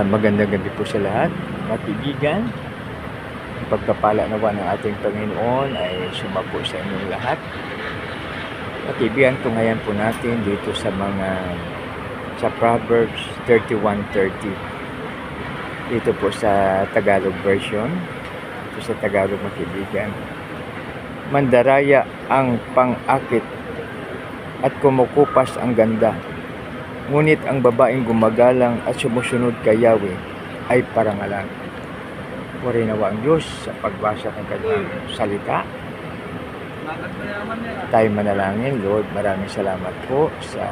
Magandang gabi po sa lahat, mga kaibigan. Ang pagpapala nawa ng ating Panginoon ay sumapo sa inyong lahat. Mga kaibigan, tunghayan po natin dito sa Proverbs 31:30. Dito po sa Tagalog version. Dito sa Tagalog, mga kaibigan. Mandaraya ang pang-akit at kumukupas ang ganda. Ngunit ang babaeng gumagalang at sumusunod kay Yahweh ay parangalan. Puri nawa ang Diyos sa pagbasa ng kanyang salita. Tayo manalangin. Lord, maraming salamat po sa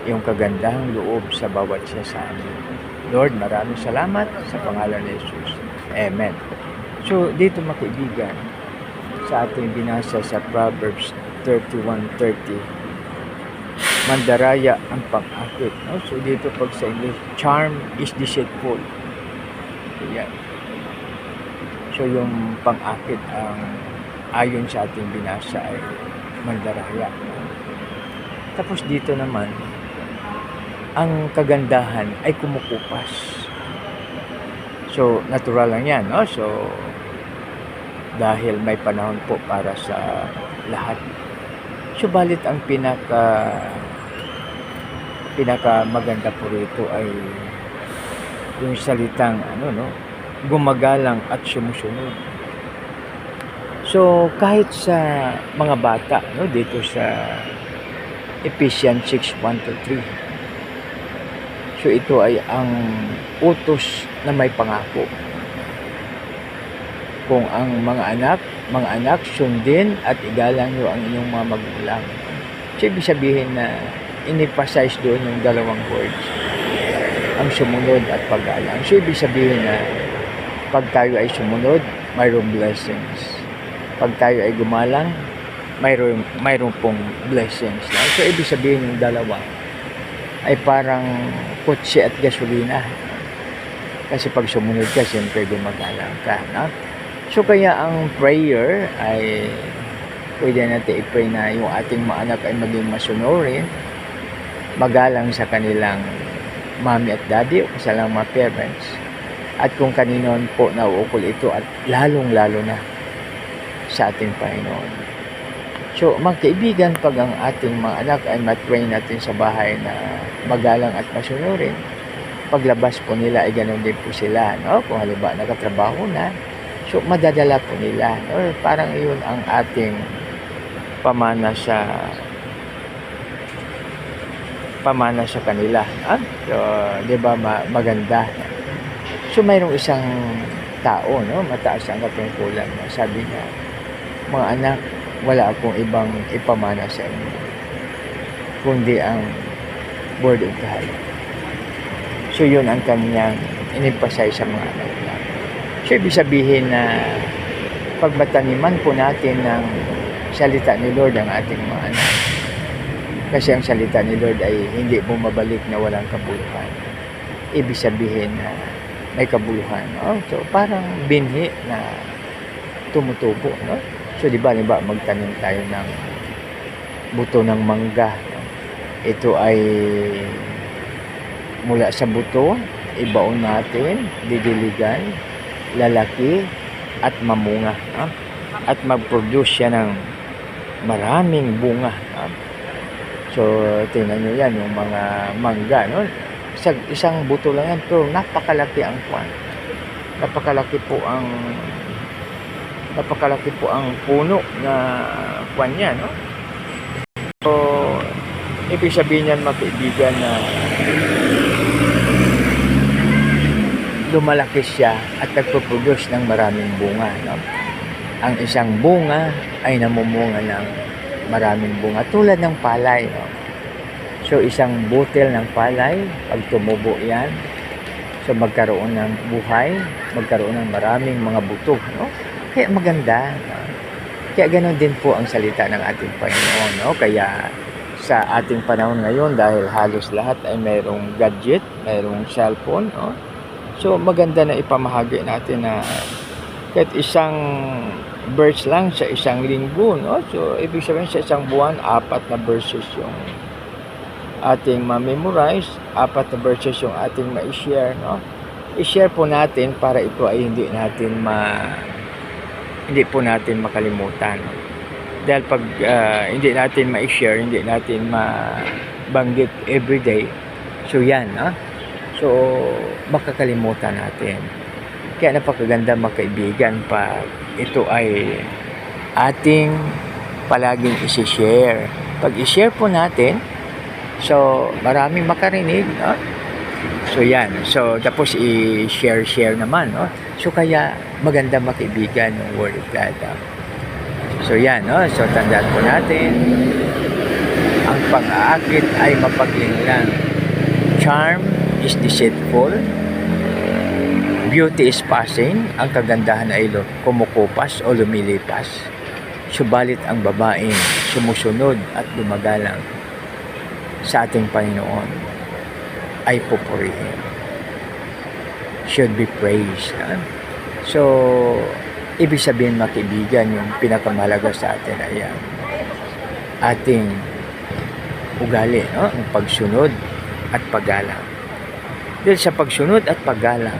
iyong kagandahang loob sa bawat isa sa amin. Lord, maraming salamat sa pangalan ni Jesus. Amen. So, dito mga kaibigan, sa ating binasa sa Proverbs 31:30, mandaraya ang pang-akit. No? So dito pag sa English, charm is deceitful. Yan. So yung pang-akit ang ayon sa ating binasa ay mandaraya. No? Tapos dito naman, ang kagandahan ay kumukupas. So natural lang yan. No? So dahil may panahon po para sa lahat. Subalit ang pinaka maganda po rito ay yung salitang gumagalang at sumusunod. So kahit sa mga bata dito sa Ephesians 6:1-3, so ito ay ang utos na may pangako. Kung ang mga anak, sundin at igalang nyo ang inyong mga magulang. So, ibig sabihin na in-emphasize doon yung dalawang words. Ang sumunod at paggalang. So, ibig sabihin na pag tayo ay sumunod, mayroong blessings. Pag tayo ay gumalang, mayroong pong blessings. So, ibig sabihin yung dalawa ay parang kotse at gasolina. Kasi pag sumunod ka, siyempre gumagalang ka. No? So kaya ang prayer ay pwede natin i-pray na yung ating mga anak ay maging masunurin, magalang sa kanilang mommy at daddy o sa lang mga parents. At kung kanino po nauukol ito at lalong-lalo na sa ating Panginoon. So mga kaibigan, pag ang ating mga anak ay matrain natin sa bahay na magalang at masunurin, paglabas po nila ay ganoon din po sila. No? Kung halimbawa nakatrabaho na, so, madadala po nila. Or parang iyon ang ating pamana sa kanila. So, di ba maganda? So, mayroong isang tao, mataas ang katungkulan. Sabi niya, mga anak, wala akong ibang ipamana sa inyo, kundi ang word of God. So, yun ang kanyang in-emphasize sa mga anak. So, ibig sabihin na pagmataniman po natin ng salita ni Lord ang ating mga anak. Kasi ang salita ni Lord ay hindi bumabalik na walang kabuluhan. Ibig sabihin na may kabuluhan. So, parang binhi na tumutubo. So, di ba magtanim tayo ng buto ng mangga. Ito ay mula sa buto, ibaon natin, didiligan, lalaki at mamunga, at mag-produce siya ng maraming bunga. So tingnan nyo yan, yung mga mangga, isang buto lang yan, pero napakalaki po ang puno na kwan niya. So ibig sabihin yan, mga kaibigan, na lumalaki siya at nagpo-produce ng maraming bunga. Ang isang bunga ay namumunga ng maraming bunga, tulad ng palay. So, isang butil ng palay, pag tumubo yan, so magkaroon ng buhay, magkaroon ng maraming mga buto. Kaya maganda. Kaya ganoon din po ang salita ng ating Panginoon. Kaya sa ating panahon ngayon, dahil halos lahat ay mayroong gadget, mayroong cellphone, so maganda na ipamahagi natin na kahit isang verse lang sa isang linggo. So ibig sabihin sa isang buwan, 4 na verses yung ating ma-memorize, 4 na verses yung ating ma-share, no? I-share po natin para ito ay hindi po natin makalimutan. Dahil pag hindi natin ma-share, hindi natin mabanggit everyday, so yan, no? So, makakalimutan natin. Kaya napakaganda mga kaibigan pag ito ay ating palaging isi-share. Pag i-share po natin, so maraming makarinig, no? So yan. So tapos i-share naman, no? So kaya maganda mga kaibigan yung Word of God. So yan, no? So tandaan po natin, ang pang-aakit ay mapaglinlang. Charm is deceitful. Beauty is passing. Ang kagandahan ay kumukupas o lumilipas. Subalit ang babaeng sumusunod at dumagalang sa ating Panginoon ay pupurihin. Should be praised. So, ibig sabihin mga kaibigan, yung pinakamahalaga sa atin ay ating ugali, no? Ang pagsunod at paggalang. Dahil sa pagsunod at paggalang,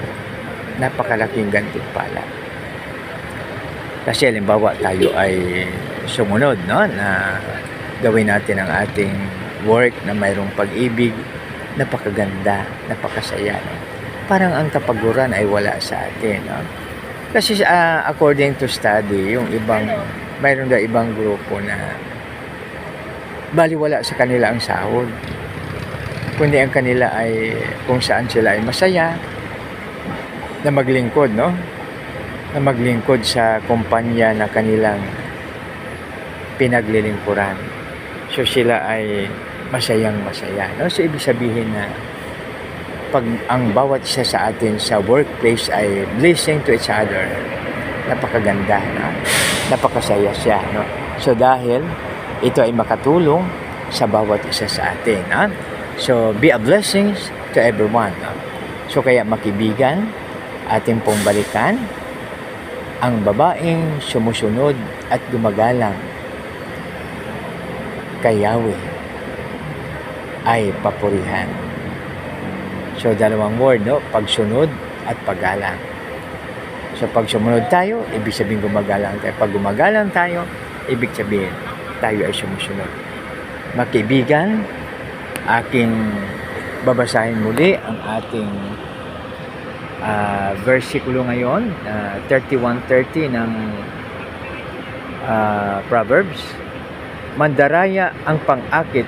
napakalaking gantimpala. Kasi halimbawa tayo ay sumunod, no? Na gawin natin ang ating work na mayroong pag-ibig, napakaganda, napakasaya. No? Parang ang kapaguran ay wala sa atin. No? Kasi according to study, mayroon na ibang grupo na baliwala sa kanila ang sahod. Kundi ang kanila ay kung saan sila ay masaya, na maglingkod, no? Na maglingkod sa kumpanya na kanilang pinaglilingkuran. So sila ay masayang-masaya, no? So ibig sabihin na pag ang bawat isa sa atin sa workplace ay blessing to each other, napakaganda, no? Napakasaya siya, no? So dahil ito ay makatulong sa bawat isa sa atin, no? So be a blessing to everyone, no? So kaya makibigan, ating pong balikan ang babaeng sumusunod at gumagalang kay Yahweh ay papurihan. So dalawang word, no? Pagsunod at paggalang. So pag sumunod tayo, ibig sabihin gumagalang tayo. Pag gumagalang tayo, ibig sabihin tayo ay sumusunod. Makibigan, aking babasahin muli ang ating versikulo ngayon, 31:30 ng Proverbs. Mandaraya ang pang-akit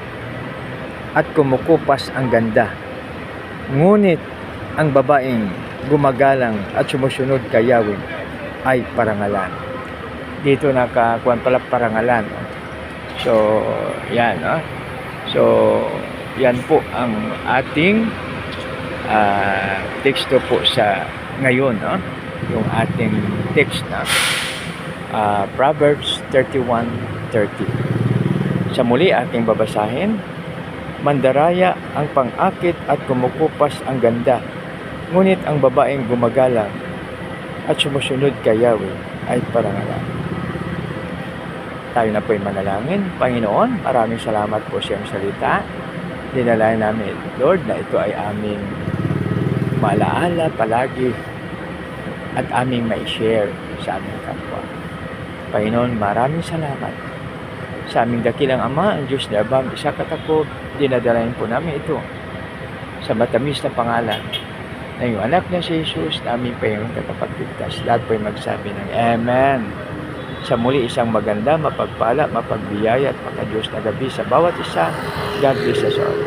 at kumukupas ang ganda. Ngunit ang babaeng gumagalang at sumusunod kay Yahweh ay parangalan. Dito nakakuan pala parangalan. So, yan. So, yan po ang ating teksto po sa ngayon, no? Yung ating text na Proverbs 31:30. Sa muli ating babasahin, mandaraya ang pang-akit at kumukupas ang ganda, ngunit ang babaeng gumagalang at sumusunod kay Yahweh ay parangalan. Tayo na po'y manalangin. Panginoon, maraming salamat po sa iyong salita. Dinalayan namin, Lord, na ito ay aming maalaala palagi at aming mai-share sa aming kapwa. Panginoon, maraming salamat sa aming dakilang Ama, ang Diyos na Abang, isa katakot. Dinadalayan po namin ito sa matamis na pangalan ng iyong anak na si Jesus, na aming Panginoon katapagligtas. Lahat po'y magsabi ng Amen. Sa muli, isang maganda, mapagpala, mapagbiyaya at makadiyos na gabi sa bawat isa. God bless us all.